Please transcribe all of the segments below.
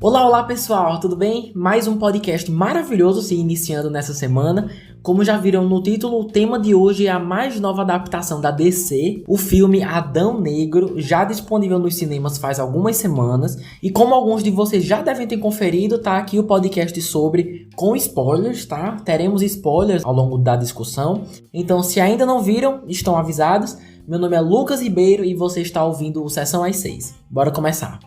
Olá pessoal, tudo bem? Mais um podcast maravilhoso se iniciando nessa semana. Como já viram no título, o tema de hoje é a mais nova adaptação da DC, o filme Adão Negro, já disponível nos cinemas faz algumas semanas. E como alguns de vocês já devem ter conferido, tá aqui o podcast sobre com spoilers, tá? Teremos spoilers ao longo da discussão. Então, se ainda não viram, estão avisados. Meu nome é Lucas Ribeiro e você está ouvindo o Sessão às 6. Bora começar!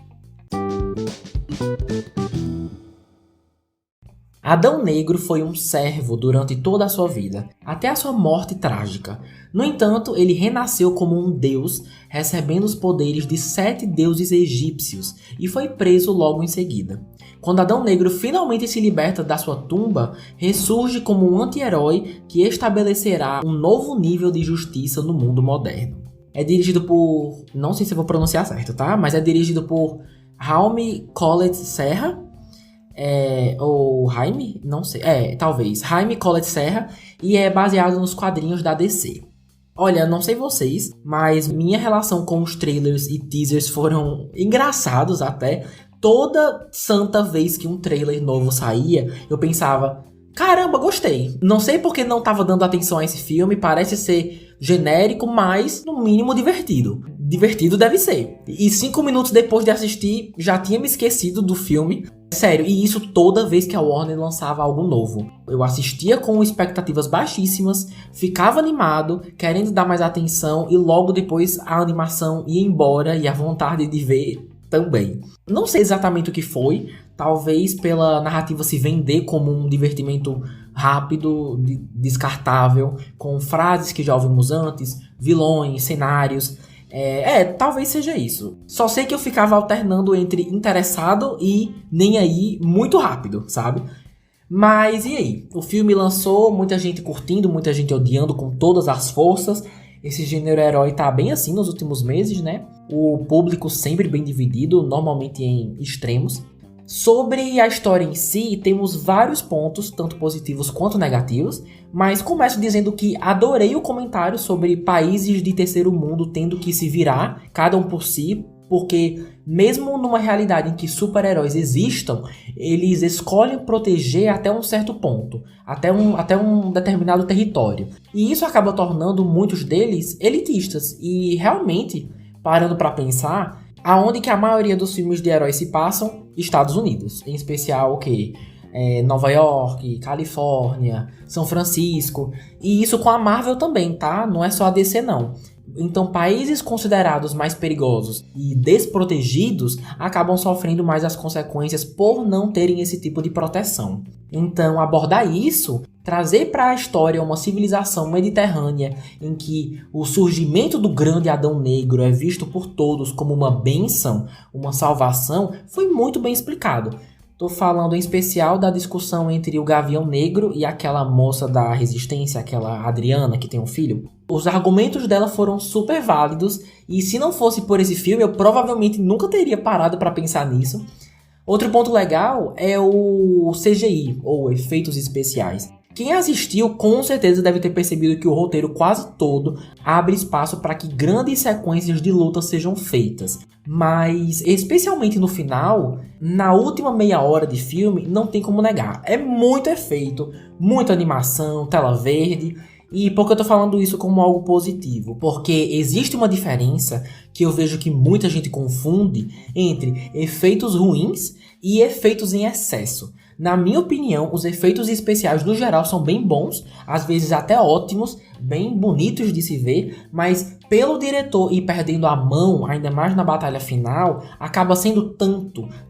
Adão Negro foi um servo durante toda a sua vida, até a sua morte trágica. No entanto, ele renasceu como um deus, recebendo os poderes de 7 deuses egípcios, e foi preso logo em seguida. Quando Adão Negro finalmente se liberta da sua tumba, ressurge como um anti-herói que estabelecerá um novo nível de justiça no mundo moderno. É dirigido por... não sei se eu vou pronunciar certo, tá? Mas é dirigido por Jaume Collet Serra, ou Jaime? Não sei. Talvez. Jaime Collet Serra, e é baseado nos quadrinhos da DC. Olha, não sei vocês, mas minha relação com os trailers e teasers foram engraçados até. Toda santa vez que um trailer novo saía, eu pensava, caramba, gostei. Não sei porque não tava dando atenção a esse filme, parece ser genérico, mas no mínimo divertido. Divertido deve ser. E 5 minutos depois de assistir, já tinha me esquecido do filme. Sério, e isso toda vez que a Warner lançava algo novo. Eu assistia com expectativas baixíssimas, ficava animado, querendo dar mais atenção, e logo depois a animação ia embora e a vontade de ver também. Não sei exatamente o que foi, talvez pela narrativa se vender como um divertimento rápido, descartável, com frases que já ouvimos antes, vilões, cenários. Talvez seja isso. Só sei que eu ficava alternando entre interessado e nem aí muito rápido, sabe? Mas e aí? O filme lançou, muita gente curtindo, muita gente odiando com todas as forças. Esse gênero herói tá bem assim nos últimos meses, né? O público sempre bem dividido, normalmente em extremos. Sobre a história em si, temos vários pontos, tanto positivos quanto negativos, mas começo dizendo que adorei o comentário sobre países de terceiro mundo tendo que se virar, cada um por si, porque mesmo numa realidade em que super-heróis existam, eles escolhem proteger até um certo ponto, até um determinado território. E isso acaba tornando muitos deles elitistas, e realmente, parando para pensar, aonde que a maioria dos filmes de heróis se passam? Estados Unidos. Em especial o quê? Nova York, Califórnia, São Francisco. E isso com a Marvel também, tá? Não é só a DC não. Então países considerados mais perigosos e desprotegidos acabam sofrendo mais as consequências por não terem esse tipo de proteção. Então abordar isso, trazer para a história uma civilização mediterrânea em que o surgimento do grande Adão Negro é visto por todos como uma bênção, uma salvação, foi muito bem explicado. Tô falando em especial da discussão entre o Gavião Negro e aquela moça da Resistência, aquela Adriana que tem um filho. Os argumentos dela foram super válidos e se não fosse por esse filme eu provavelmente nunca teria parado para pensar nisso. Outro ponto legal é o CGI, ou efeitos especiais. Quem assistiu com certeza deve ter percebido que o roteiro quase todo abre espaço para que grandes sequências de luta sejam feitas. Mas, especialmente no final, na última meia hora de filme, não tem como negar. É muito efeito, muita animação, tela verde. E por que eu tô falando isso como algo positivo? Porque existe uma diferença que eu vejo que muita gente confunde entre efeitos ruins e efeitos em excesso. Na minha opinião, os efeitos especiais no geral são bem bons, às vezes até ótimos, bem bonitos de se ver, mas pelo diretor ir perdendo a mão, ainda mais na batalha final, acaba sendo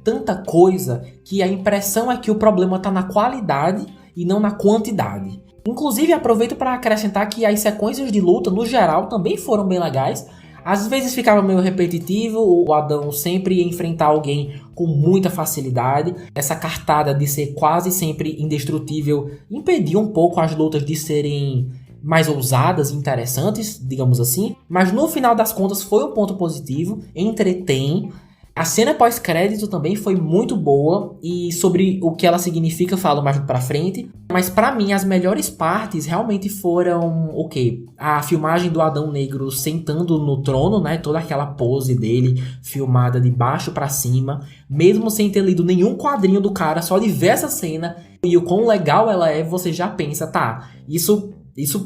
tanta coisa, que a impressão é que o problema está na qualidade e não na quantidade. Inclusive, aproveito para acrescentar que as sequências de luta, no geral, também foram bem legais. Às vezes ficava meio repetitivo, o Adão sempre ia enfrentar alguém com muita facilidade. Essa cartada de ser quase sempre indestrutível impedia um pouco as lutas de serem mais ousadas e interessantes, digamos assim. Mas no final das contas foi um ponto positivo, entretém. A cena pós-crédito também foi muito boa e sobre o que ela significa eu falo mais pra frente. Mas pra mim as melhores partes realmente foram o quê? A filmagem do Adão Negro sentando no trono, né? Toda aquela pose dele filmada de baixo pra cima. Mesmo sem ter lido nenhum quadrinho do cara, só de ver essa cena e o quão legal ela é, você já pensa, tá, isso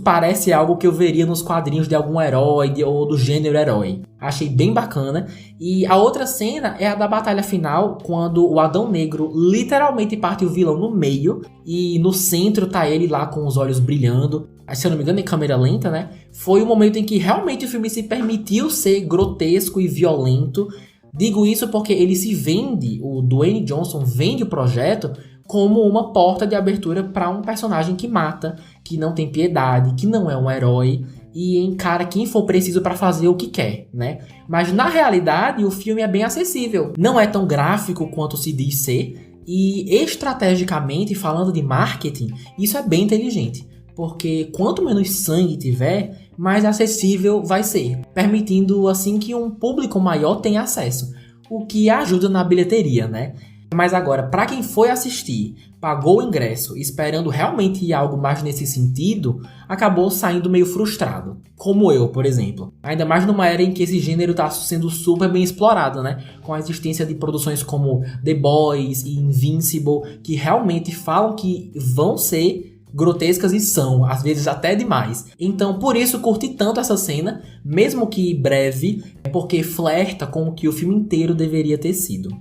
parece algo que eu veria nos quadrinhos de algum herói ou do gênero herói. Achei bem bacana. E a outra cena é a da batalha final, quando o Adão Negro literalmente parte o vilão no meio. E no centro tá ele lá com os olhos brilhando. Se eu não me engano, em câmera lenta, né? Foi o momento em que realmente o filme se permitiu ser grotesco e violento. Digo isso porque ele se vende, o Dwayne Johnson vende o projeto como uma porta de abertura para um personagem que mata, que não tem piedade, que não é um herói e encara quem for preciso para fazer o que quer, né? Mas na realidade o filme é bem acessível, não é tão gráfico quanto se diz ser e estrategicamente falando de marketing, isso é bem inteligente, porque quanto menos sangue tiver, mais acessível vai ser, permitindo assim que um público maior tenha acesso, o que ajuda na bilheteria, né? Mas agora, para quem foi assistir, pagou o ingresso esperando realmente algo mais nesse sentido, acabou saindo meio frustrado. Como eu, por exemplo. Ainda mais numa era em que esse gênero está sendo super bem explorado, né? Com a existência de produções como The Boys e Invincible, que realmente falam que vão ser grotescas e são, às vezes até demais. Então, por isso curti tanto essa cena, mesmo que breve, porque flerta com o que o filme inteiro deveria ter sido.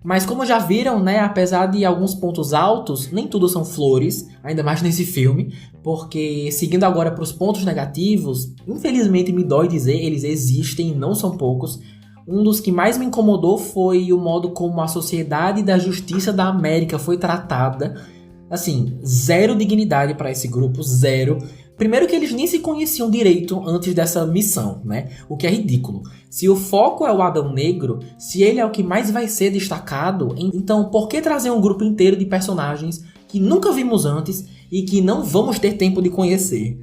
Mas como já viram, né, apesar de alguns pontos altos, nem tudo são flores, ainda mais nesse filme, porque seguindo agora para os pontos negativos, infelizmente me dói dizer, eles existem e não são poucos. Um dos que mais me incomodou foi o modo como a Sociedade da Justiça da América foi tratada. Assim, zero dignidade para esse grupo, zero. Primeiro que eles nem se conheciam direito antes dessa missão, né? O que é ridículo. Se o foco é o Adão Negro, se ele é o que mais vai ser destacado, então por que trazer um grupo inteiro de personagens que nunca vimos antes e que não vamos ter tempo de conhecer?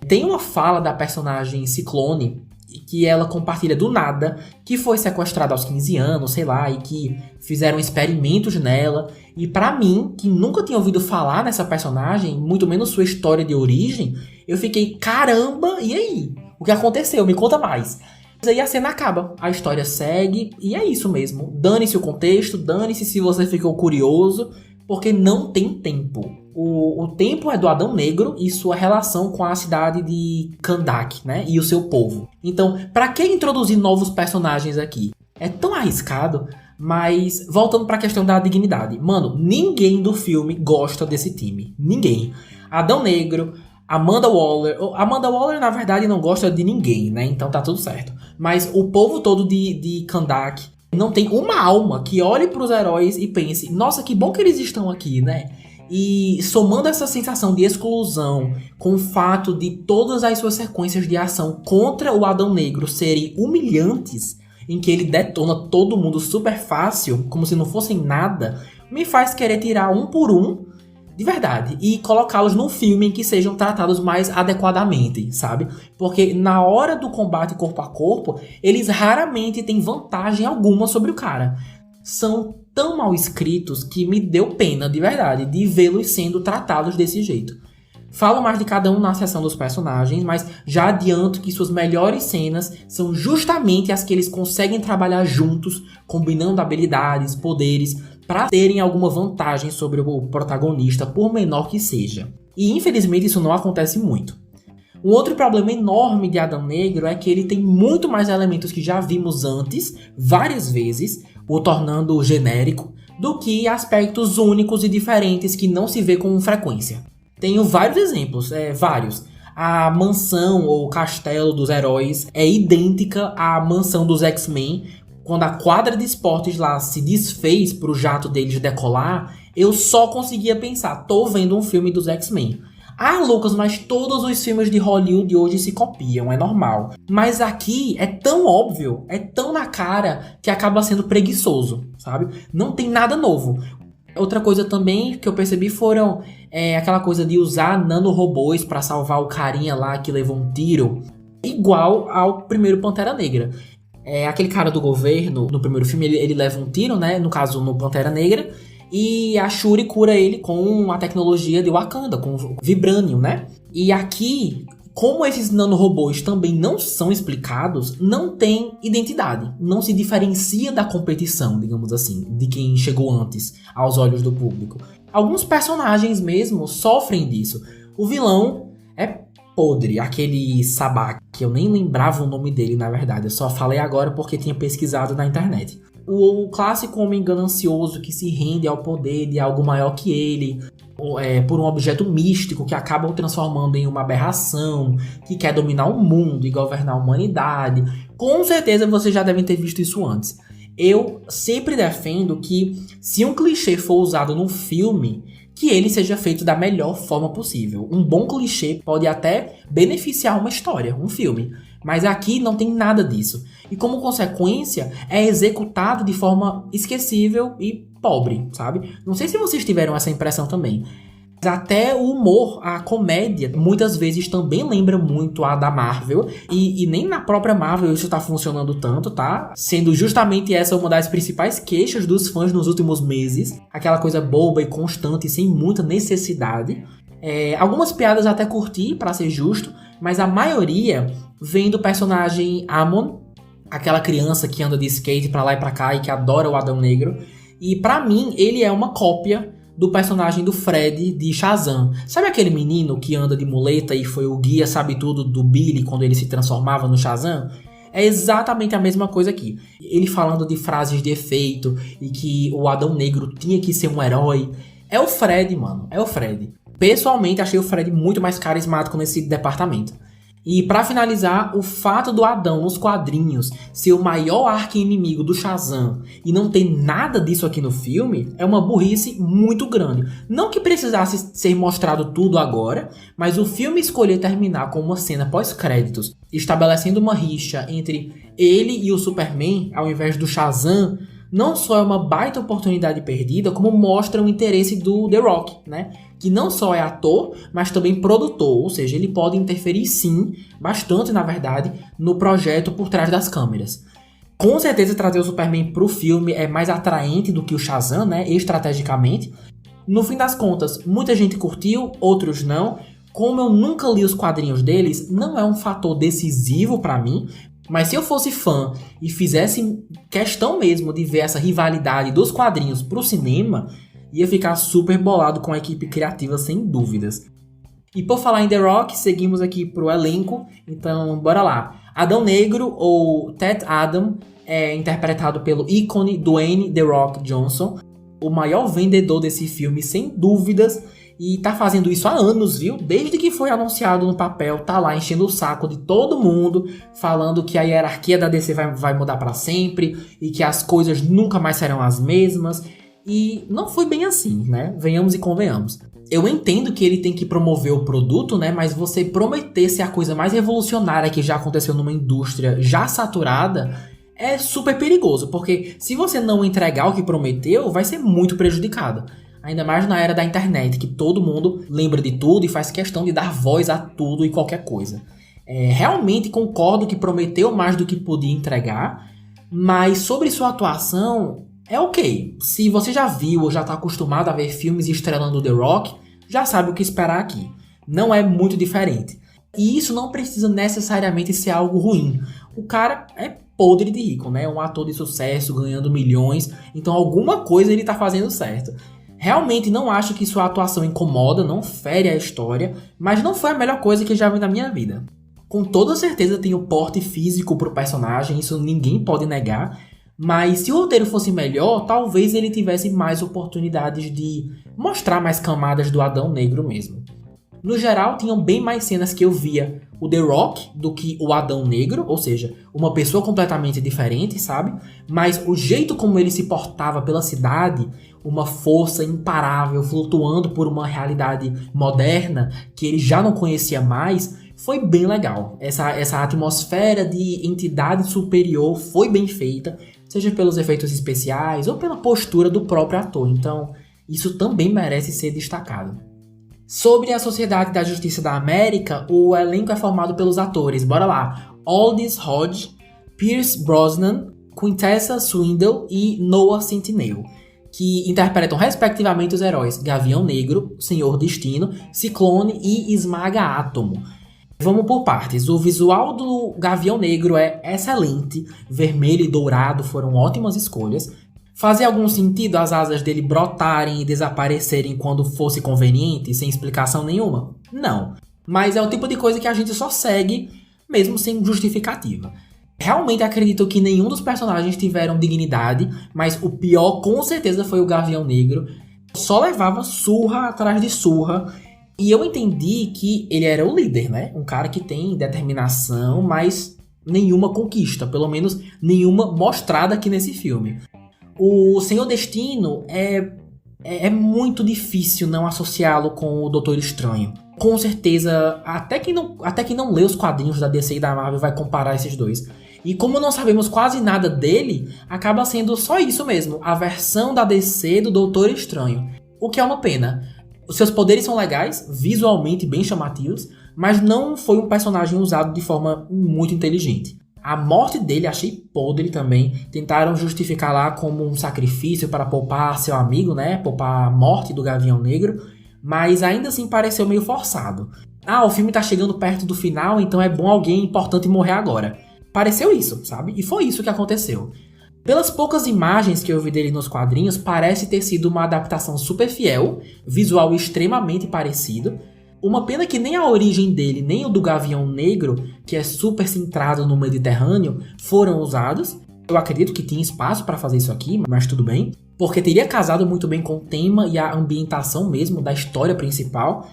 Tem uma fala da personagem Ciclone que ela compartilha do nada, que foi sequestrada aos 15 anos, sei lá, e que fizeram experimentos nela. E pra mim, que nunca tinha ouvido falar nessa personagem, muito menos sua história de origem, eu fiquei, caramba, e aí? O que aconteceu? Me conta mais. Mas aí a cena acaba, a história segue, e é isso mesmo. Dane-se o contexto, dane-se se você ficou curioso, porque não tem tempo. O tempo é do Adão Negro e sua relação com a cidade de Kahndaq, né? E o seu povo. Então, pra que introduzir novos personagens aqui? É tão arriscado, mas voltando pra questão da dignidade. Mano, ninguém do filme gosta desse time. Ninguém. Adão Negro, Amanda Waller... Amanda Waller, na verdade, não gosta de ninguém, né? Então tá tudo certo. Mas o povo todo de Kahndaq não tem uma alma que olhe pros heróis e pense, nossa, que bom que eles estão aqui, né? E somando essa sensação de exclusão com o fato de todas as suas sequências de ação contra o Adão Negro serem humilhantes, em que ele detona todo mundo super fácil, como se não fossem nada, me faz querer tirar um por um, de verdade, e colocá-los num filme em que sejam tratados mais adequadamente, sabe? Porque na hora do combate corpo a corpo, eles raramente têm vantagem alguma sobre o cara. São tão mal escritos que me deu pena, de verdade, de vê-los sendo tratados desse jeito. Falo mais de cada um na seção dos personagens, mas já adianto que suas melhores cenas são justamente as que eles conseguem trabalhar juntos, combinando habilidades, poderes, para terem alguma vantagem sobre o protagonista, por menor que seja. E infelizmente isso não acontece muito. Um outro problema enorme de Adão Negro é que ele tem muito mais elementos que já vimos antes, várias vezes, o tornando genérico, do que aspectos únicos e diferentes que não se vê com frequência. Tenho vários exemplos, vários. A mansão ou castelo dos heróis é idêntica à mansão dos X-Men. Quando a quadra de esportes lá se desfez pro jato deles decolar, eu só conseguia pensar, tô vendo um filme dos X-Men. Ah, Lucas, mas todos os filmes de Hollywood hoje se copiam, é normal. Mas aqui é tão óbvio, é tão na cara, que acaba sendo preguiçoso, sabe? Não tem nada novo. Outra coisa também que eu percebi foram aquela coisa de usar nanorobôs pra salvar o carinha lá que levou um tiro, igual ao primeiro Pantera Negra. Aquele cara do governo, no primeiro filme, ele leva um tiro, né? No caso, no Pantera Negra. E a Shuri cura ele com a tecnologia de Wakanda, com o Vibranium, né? E aqui, como esses nanorobôs também não são explicados, não tem identidade. Não se diferencia da competição, digamos assim, de quem chegou antes, aos olhos do público. Alguns personagens mesmo sofrem disso. O vilão é podre, aquele Sabak, que eu nem lembrava o nome dele, na verdade. Eu só falei agora porque tinha pesquisado na internet. O clássico homem ganancioso que se rende ao poder de algo maior que ele, por um objeto místico que acaba o transformando em uma aberração, que quer dominar o mundo e governar a humanidade. Com certeza vocês já devem ter visto isso antes. Eu sempre defendo que, se um clichê for usado num filme, que ele seja feito da melhor forma possível. Um bom clichê pode até beneficiar uma história, um filme. Mas aqui não tem nada disso. E como consequência, é executado de forma esquecível e pobre, sabe? Não sei se vocês tiveram essa impressão também. Até o humor, a comédia, muitas vezes também lembra muito a da Marvel. E nem na própria Marvel isso tá funcionando tanto, tá? Sendo justamente essa uma das principais queixas dos fãs nos últimos meses. Aquela coisa boba e constante, sem muita necessidade. Algumas piadas até curti, pra ser justo. Mas a maioria vem do personagem Amon. Aquela criança que anda de skate pra lá e pra cá e que adora o Adão Negro. E pra mim, ele é uma cópia do personagem do Fred de Shazam. Sabe aquele menino que anda de muleta e foi o guia sabe tudo do Billy quando ele se transformava no Shazam? É exatamente a mesma coisa aqui. Ele falando de frases de efeito e que o Adão Negro tinha que ser um herói. É o Fred, mano. É o Fred. Pessoalmente, achei o Fred muito mais carismático nesse departamento. E pra finalizar, o fato do Adão nos quadrinhos ser o maior arqui-inimigo do Shazam e não ter nada disso aqui no filme é uma burrice muito grande. Não que precisasse ser mostrado tudo agora, mas o filme escolher terminar com uma cena pós-créditos, estabelecendo uma rixa entre ele e o Superman, ao invés do Shazam, não só é uma baita oportunidade perdida, como mostra o interesse do The Rock, né? Que não só é ator, mas também produtor, ou seja, ele pode interferir sim, bastante na verdade, no projeto por trás das câmeras. Com certeza trazer o Superman pro filme é mais atraente do que o Shazam, né, estrategicamente. No fim das contas, muita gente curtiu, outros não. Como eu nunca li os quadrinhos deles, não é um fator decisivo pra mim, mas se eu fosse fã e fizesse questão mesmo de ver essa rivalidade dos quadrinhos pro cinema, ia ficar super bolado com a equipe criativa, sem dúvidas. E por falar em The Rock, seguimos aqui pro elenco, então bora lá. Adão Negro, ou Ted Adam, é interpretado pelo ícone Dwayne The Rock Johnson, o maior vendedor desse filme, sem dúvidas, e tá fazendo isso há anos, viu? Desde que foi anunciado no papel, tá lá enchendo o saco de todo mundo, falando que a hierarquia da DC vai mudar pra sempre, e que as coisas nunca mais serão as mesmas. E não foi bem assim, né? Venhamos e convenhamos. Eu entendo que ele tem que promover o produto, né? Mas você prometer ser a coisa mais revolucionária que já aconteceu numa indústria já saturada é super perigoso. Porque se você não entregar o que prometeu, vai ser muito prejudicado. Ainda mais na era da internet, que todo mundo lembra de tudo e faz questão de dar voz a tudo e qualquer coisa. Realmente concordo que prometeu mais do que podia entregar, mas sobre sua atuação, é ok. Se você já viu ou já está acostumado a ver filmes estrelando The Rock, já sabe o que esperar aqui. Não é muito diferente. E isso não precisa necessariamente ser algo ruim. O cara é podre de rico, né? Um ator de sucesso, ganhando milhões, então alguma coisa ele está fazendo certo. Realmente não acho que sua atuação incomoda, não fere a história, mas não foi a melhor coisa que já vi na minha vida. Com toda certeza tem o porte físico pro personagem, isso ninguém pode negar, mas se o roteiro fosse melhor, talvez ele tivesse mais oportunidades de mostrar mais camadas do Adão Negro mesmo. No geral, tinham bem mais cenas que eu via o The Rock do que o Adão Negro, ou seja, uma pessoa completamente diferente, sabe? Mas o jeito como ele se portava pela cidade, uma força imparável flutuando por uma realidade moderna que ele já não conhecia mais, foi bem legal. Essa atmosfera de entidade superior foi bem feita, seja pelos efeitos especiais ou pela postura do próprio ator. Então, isso também merece ser destacado. Sobre a Sociedade da Justiça da América, o elenco é formado pelos atores, bora lá, Aldis Hodge, Pierce Brosnan, Quintessa Swindle e Noah Centineo, que interpretam respectivamente os heróis Gavião Negro, Senhor Destino, Ciclone e Esmaga Átomo. Vamos por partes. O visual do Gavião Negro é excelente, vermelho e dourado foram ótimas escolhas. Fazia algum sentido as asas dele brotarem e desaparecerem quando fosse conveniente, sem explicação nenhuma? Não. Mas é o tipo de coisa que a gente só segue, mesmo sem justificativa. Realmente acredito que nenhum dos personagens tiveram dignidade, mas o pior com certeza foi o Gavião Negro. Só levava surra atrás de surra. E eu entendi que ele era o líder, né? Um cara que tem determinação, mas nenhuma conquista. Pelo menos nenhuma mostrada aqui nesse filme. O Senhor Destino é muito difícil não associá-lo com o Doutor Estranho. Com certeza, até quem não lê os quadrinhos da DC e da Marvel vai comparar esses dois. E como não sabemos quase nada dele, acaba sendo só isso mesmo, a versão da DC do Doutor Estranho. O que é uma pena. Os seus poderes são legais, visualmente bem chamativos, mas não foi um personagem usado de forma muito inteligente. A morte dele achei podre também. Tentaram justificar lá como um sacrifício para poupar seu amigo, né? Poupar a morte do Gavião Negro. Mas ainda assim pareceu meio forçado. O filme tá chegando perto do final, então é bom alguém importante morrer agora. Pareceu isso, sabe? E foi isso que aconteceu. Pelas poucas imagens que eu vi dele nos quadrinhos, parece ter sido uma adaptação super fiel, visual extremamente parecido. Uma pena que nem a origem dele, nem o do Gavião Negro, que é super centrado no Mediterrâneo, foram usados. Eu acredito que tinha espaço para fazer isso aqui, mas tudo bem. Porque teria casado muito bem com o tema e a ambientação mesmo da história principal.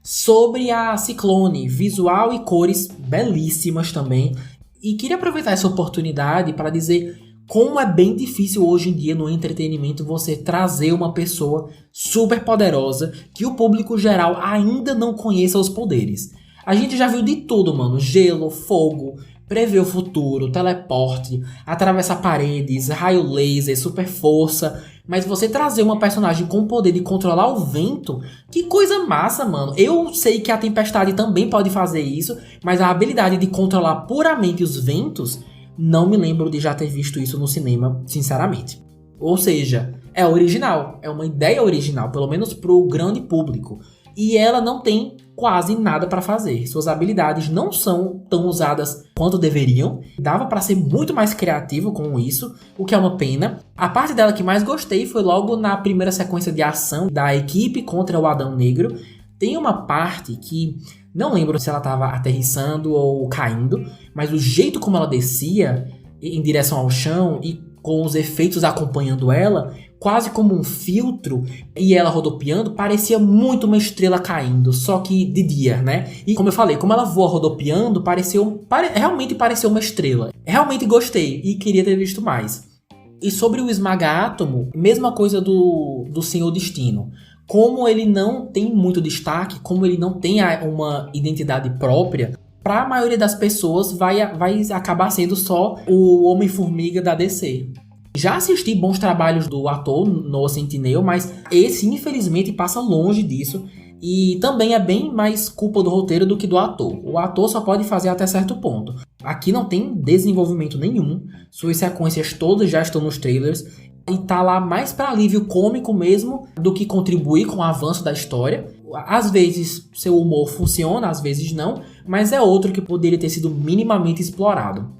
Sobre a Ciclone, visual e cores belíssimas também. E queria aproveitar essa oportunidade para dizer como é bem difícil hoje em dia no entretenimento você trazer uma pessoa super poderosa que o público geral ainda não conheça os poderes. A gente já viu de tudo, mano. Gelo, fogo, prever o futuro, teleporte, atravessar paredes, raio laser, super força. Mas você trazer uma personagem com o poder de controlar o vento, que coisa massa, mano. Eu sei que a Tempestade também pode fazer isso, mas a habilidade de controlar puramente os ventos, não me lembro de já ter visto isso no cinema, sinceramente. Ou seja, é original, é uma ideia original, pelo menos pro grande público. E ela não tem quase nada para fazer. Suas habilidades não são tão usadas quanto deveriam. Dava para ser muito mais criativo com isso, o que é uma pena. A parte dela que mais gostei foi logo na primeira sequência de ação da equipe contra o Adão Negro. Tem uma parte que não lembro se ela estava aterrissando ou caindo, mas o jeito como ela descia em direção ao chão e com os efeitos acompanhando ela, quase como um filtro, e ela rodopiando, parecia muito uma estrela caindo, só que de dia, né? E como eu falei, como ela voa rodopiando, realmente pareceu uma estrela. Realmente gostei e queria ter visto mais. E sobre o Esmaga Átomo, mesma coisa do Senhor Destino. Como ele não tem muito destaque, como ele não tem uma identidade própria, para a maioria das pessoas vai acabar sendo só o Homem-Formiga da DC. Já assisti bons trabalhos do ator Noah Centineo, mas esse infelizmente passa longe disso e também é bem mais culpa do roteiro do que do ator. O ator só pode fazer até certo ponto. Aqui não tem desenvolvimento nenhum, suas sequências todas já estão nos trailers e tá lá mais para alívio cômico mesmo do que contribuir com o avanço da história. Às vezes seu humor funciona, às vezes não, mas é outro que poderia ter sido minimamente explorado.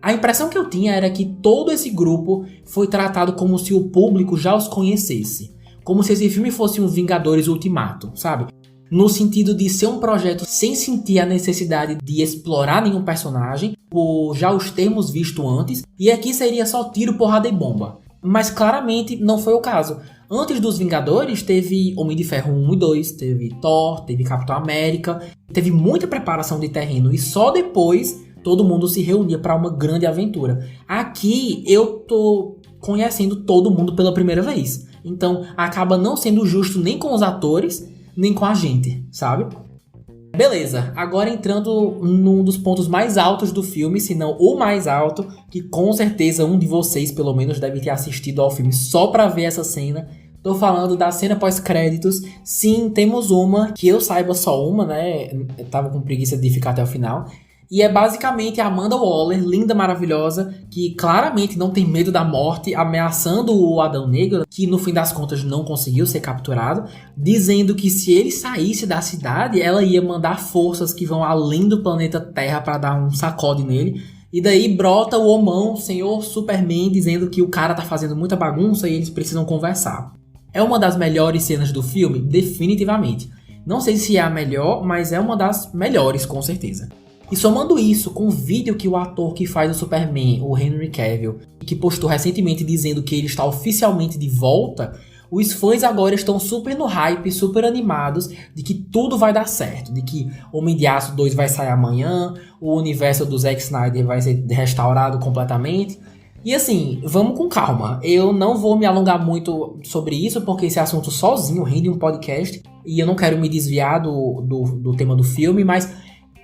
A impressão que eu tinha era que todo esse grupo foi tratado como se o público já os conhecesse. Como se esse filme fosse um Vingadores Ultimato, sabe? No sentido de ser um projeto sem sentir a necessidade de explorar nenhum personagem, por já os termos visto antes, e aqui seria só tiro, porrada e bomba. Mas claramente não foi o caso. Antes dos Vingadores, teve Homem de Ferro 1 e 2, teve Thor, teve Capitão América, teve muita preparação de terreno, e só depois todo mundo se reunia para uma grande aventura. Aqui eu tô conhecendo todo mundo pela primeira vez. Então acaba não sendo justo nem com os atores, nem com a gente, sabe? Beleza, agora entrando num dos pontos mais altos do filme, se não o mais alto, que com certeza um de vocês pelo menos deve ter assistido ao filme só pra ver essa cena. Tô falando da cena pós-créditos. Sim, temos uma, que eu saiba só uma, né? Eu tava com preguiça de ficar até o final. E é basicamente a Amanda Waller, linda, maravilhosa, que claramente não tem medo da morte, ameaçando o Adão Negro, que no fim das contas não conseguiu ser capturado, dizendo que se ele saísse da cidade, ela ia mandar forças que vão além do planeta Terra para dar um sacode nele. E daí brota o homão, senhor Superman, dizendo que o cara tá fazendo muita bagunça e eles precisam conversar. É uma das melhores cenas do filme, definitivamente. Não sei se é a melhor, mas é uma das melhores, com certeza. E somando isso com o vídeo que o ator que faz o Superman, o Henry Cavill, que postou recentemente dizendo que ele está oficialmente de volta, os fãs agora estão super no hype, super animados de que tudo vai dar certo, de que Homem de Aço 2 vai sair amanhã, o universo do Zack Snyder vai ser restaurado completamente. E assim, vamos com calma. Eu não vou me alongar muito sobre isso, porque esse assunto sozinho rende um podcast, e eu não quero me desviar do tema do filme, mas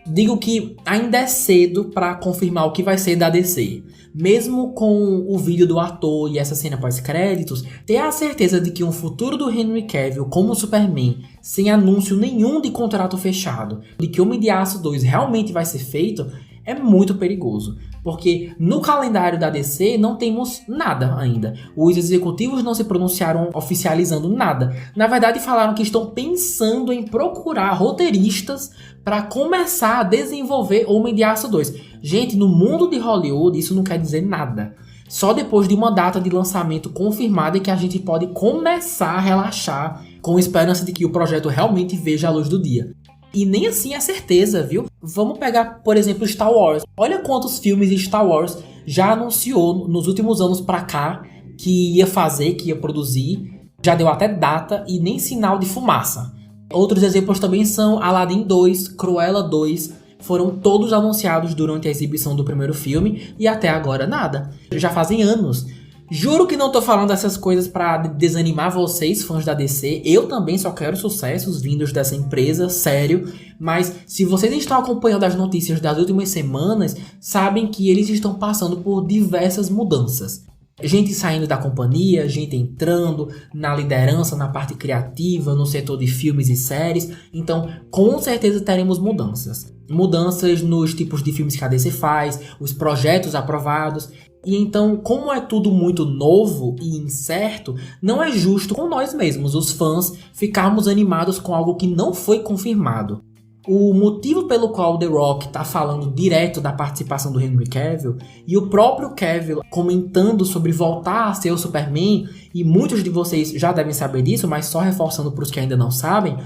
digo que ainda é cedo para confirmar o que vai ser da DC. Mesmo com o vídeo do ator e essa cena pós-créditos, ter a certeza de que um futuro do Henry Cavill como Superman, sem anúncio nenhum de contrato fechado, de que Homem de Aço 2 realmente vai ser feito, é muito perigoso. Porque no calendário da DC não temos nada ainda. Os executivos não se pronunciaram oficializando nada. Na verdade, falaram que estão pensando em procurar roteiristas para começar a desenvolver Homem de Aço 2. Gente, no mundo de Hollywood isso não quer dizer nada. Só depois de uma data de lançamento confirmada é que a gente pode começar a relaxar com esperança de que o projeto realmente veja a luz do dia. E nem assim é certeza, viu? Vamos pegar, por exemplo, Star Wars. Olha quantos filmes Star Wars já anunciou nos últimos anos pra cá que ia fazer, que ia produzir. Já deu até data e nem sinal de fumaça. Outros exemplos também são Aladdin 2, Cruella 2. Foram todos anunciados durante a exibição do primeiro filme e até agora nada. Já fazem anos. Juro que não tô falando essas coisas pra desanimar vocês, fãs da DC. Eu também só quero sucessos vindos dessa empresa, sério. Mas se vocês estão acompanhando as notícias das últimas semanas, sabem que eles estão passando por diversas mudanças. Gente saindo da companhia, gente entrando na liderança, na parte criativa, no setor de filmes e séries. Então, com certeza teremos mudanças. Mudanças nos tipos de filmes que a DC faz, os projetos aprovados. E então, como é tudo muito novo e incerto, não é justo com nós mesmos, os fãs, ficarmos animados com algo que não foi confirmado. O motivo pelo qual The Rock tá falando direto da participação do Henry Cavill e o próprio Cavill comentando sobre voltar a ser o Superman, e muitos de vocês já devem saber disso, mas só reforçando para os que ainda não sabem,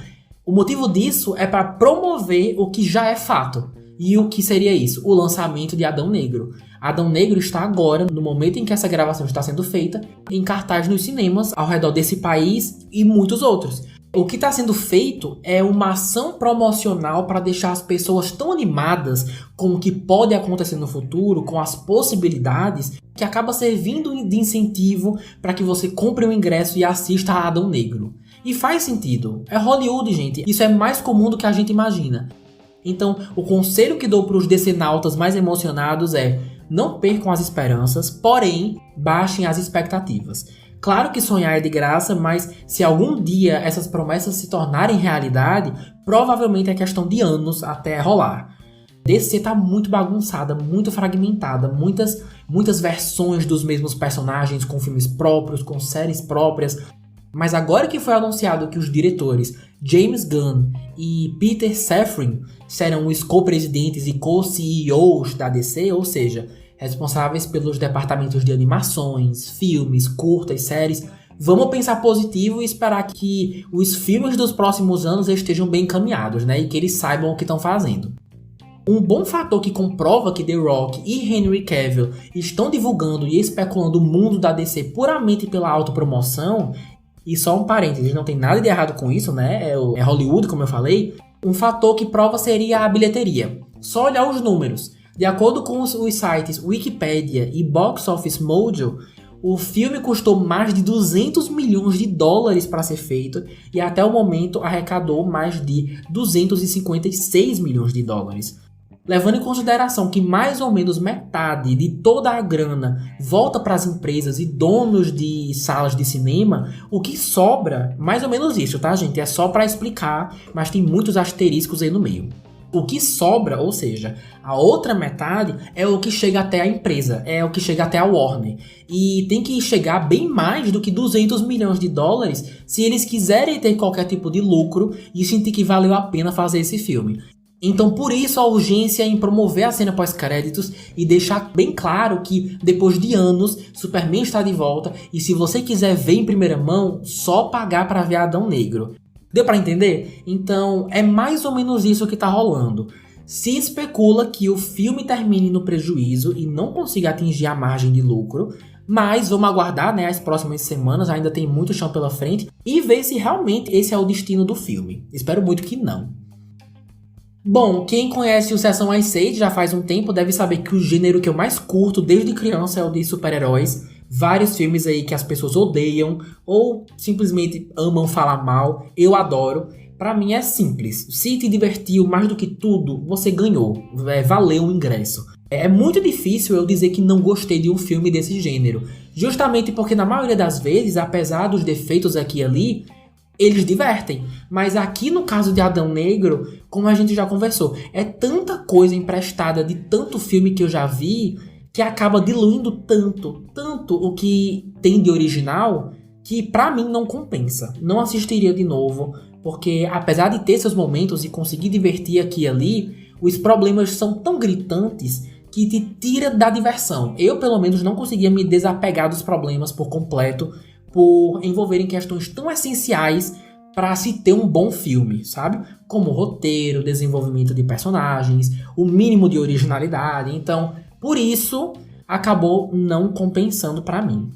o motivo disso é para promover o que já é fato. E o que seria isso? O lançamento de Adão Negro. Adão Negro está agora, no momento em que essa gravação está sendo feita, em cartaz nos cinemas ao redor desse país e muitos outros. O que está sendo feito é uma ação promocional para deixar as pessoas tão animadas com o que pode acontecer no futuro, com as possibilidades, que acaba servindo de incentivo para que você compre um ingresso e assista a Adão Negro. E faz sentido. É Hollywood, gente. Isso é mais comum do que a gente imagina. Então, o conselho que dou para os decenautas mais emocionados é: não percam as esperanças, porém, baixem as expectativas. Claro que sonhar é de graça, mas se algum dia essas promessas se tornarem realidade, provavelmente é questão de anos até rolar. DC tá muito bagunçada, muito fragmentada, muitas versões dos mesmos personagens, com filmes próprios, com séries próprias. Mas agora que foi anunciado que os diretores James Gunn e Peter Safran serão os co-presidentes e co-CEOs da DC, ou seja, responsáveis pelos departamentos de animações, filmes, curtas, séries, vamos pensar positivo e esperar que os filmes dos próximos anos estejam bem encaminhados, né? E que eles saibam o que estão fazendo. Um bom fator que comprova que The Rock e Henry Cavill estão divulgando e especulando o mundo da DC puramente pela autopromoção. E só um parênteses, não tem nada de errado com isso, né? É Hollywood, como eu falei. Um fator que prova seria a bilheteria. Só olhar os números. De acordo com os sites Wikipedia e Box Office Mojo, o filme custou mais de 200 milhões de dólares para ser feito e até o momento arrecadou mais de 256 milhões de dólares. Levando em consideração que mais ou menos metade de toda a grana volta para as empresas e donos de salas de cinema, o que sobra, mais ou menos isso, tá, gente? É só para explicar, mas tem muitos asteriscos aí no meio. O que sobra, ou seja, a outra metade é o que chega até a empresa, é o que chega até a Warner. E tem que chegar bem mais do que 200 milhões de dólares se eles quiserem ter qualquer tipo de lucro e sentir que valeu a pena fazer esse filme. Então, por isso a urgência em promover a cena pós-créditos e deixar bem claro que, depois de anos, Superman está de volta e se você quiser ver em primeira mão, só pagar para ver Adão Negro. Deu pra entender? Então, é mais ou menos isso que tá rolando. Se especula que o filme termine no prejuízo e não consiga atingir a margem de lucro, mas vamos aguardar, né, as próximas semanas, ainda tem muito chão pela frente, e ver se realmente esse é o destino do filme. Espero muito que não. Bom, quem conhece o Sessão às 6 já faz um tempo deve saber que o gênero que eu mais curto desde criança é o de super-heróis. Vários filmes aí que as pessoas odeiam ou simplesmente amam falar mal, eu adoro. Pra mim é simples, se te divertiu mais do que tudo, você ganhou, valeu o ingresso. É muito difícil eu dizer que não gostei de um filme desse gênero, justamente porque na maioria das vezes, apesar dos defeitos aqui e ali, eles divertem. Mas aqui no caso de Adão Negro, como a gente já conversou, é tanta coisa emprestada de tanto filme que eu já vi que acaba diluindo tanto o que tem de original, que pra mim não compensa. Não assistiria de novo, porque apesar de ter seus momentos e conseguir divertir aqui e ali, os problemas são tão gritantes que te tira da diversão. Eu, pelo menos, não conseguia me desapegar dos problemas por completo, por envolverem questões tão essenciais para se ter um bom filme, sabe? Como roteiro, desenvolvimento de personagens, o mínimo de originalidade. Então, por isso, acabou não compensando para mim.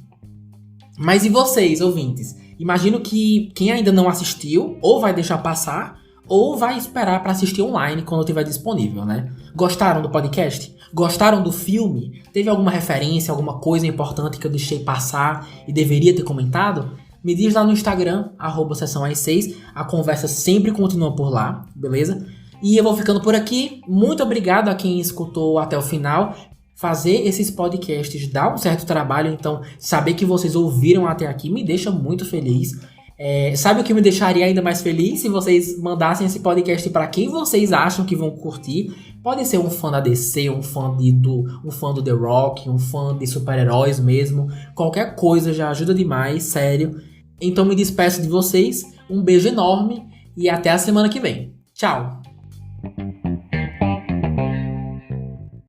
Mas e vocês, ouvintes? Imagino que quem ainda não assistiu, ou vai deixar passar, ou vai esperar para assistir online quando estiver disponível, né? Gostaram do podcast? Gostaram do filme? Teve alguma referência, alguma coisa importante que eu deixei passar e deveria ter comentado? Me diz lá no Instagram, @sessãoas6. A conversa sempre continua por lá, beleza? E eu vou ficando por aqui. Muito obrigado a quem escutou até o final. Fazer esses podcasts dá um certo trabalho, então saber que vocês ouviram até aqui me deixa muito feliz. Sabe o que me deixaria ainda mais feliz? Se vocês mandassem esse podcast para quem vocês acham que vão curtir. Pode ser um fã da DC, um fã do The Rock, um fã de super-heróis mesmo. Qualquer coisa já ajuda demais, sério. Então me despeço de vocês, um beijo enorme e até a semana que vem. Tchau!